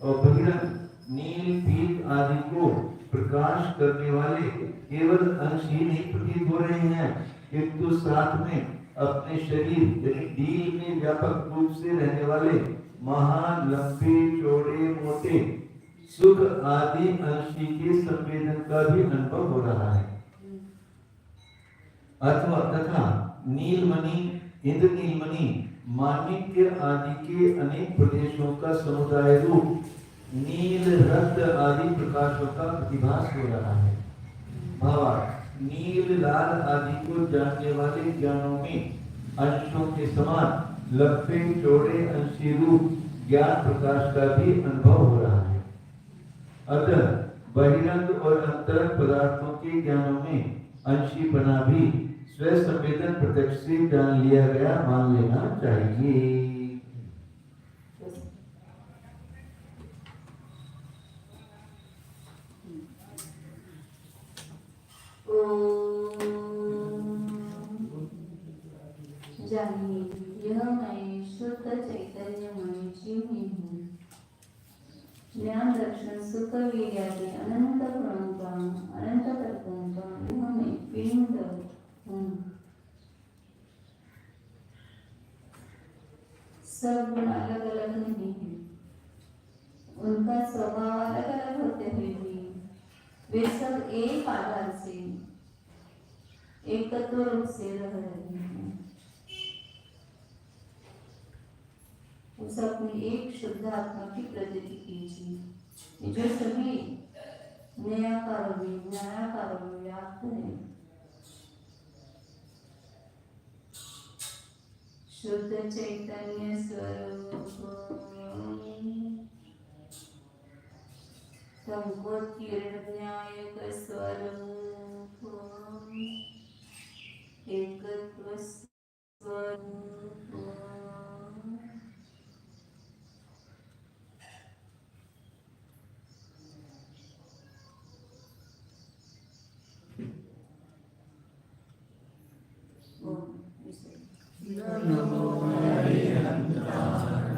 और बहिरंग नील पीत आदि को प्रकाश करने वाले केवल अंश ही नहीं प्रतीत हो रहे हैं, किंतु साथ में अपने शरीर यानी डील में व्यापक रूप से रहने वाले महान लंबे चौड़े मोटे सुख आदि अंशी के संवेदन का भी अनुभव हो रहा है। अथवा तथा नीलमणि इंद्रनीलमणि माणिक्य आदि के अनेक प्रदेशों का समुदाय रूप नील रक्त आदि प्रकाशों का प्रतिभास हो रहा है। भावार्थ नील लाल आदि को जानने वाले ज्ञानों में अंशों के समान लंबे चौड़े अंशी रूप ज्ञान प्रकाश का भी अनुभव हो रहा है। अतः बहिरंग और अंतरंग पदार्थों के ज्ञानों में अंशीपना भी स्व संवेदन प्रत्यक्ष से जान लिया गया मान लेना चाहिए। जानिए यह मैं शुद्ध चैतन्यमय जीव ही हूँ। ज्ञान दर्शन सुख वीर्यादि अनंत गुणों का अनंत तत्वों का यह मैं पिंड हूँ। सब गुण अलग अलग नहीं है, उनका स्वभाव अलग अलग होते हुए भी वे सब एक आधार से एकत्व रूप से रह रहे हैं। उस अपनी एक शुद्ध आत्मा की प्रतीति कीजिए जो सभी न्यायाकारों में व्याप्त है। शुद्ध चैतन्य स्वरूप संकोतीर्णायक स्वरूप एकत्व स्वरूप नमो हरिहंताय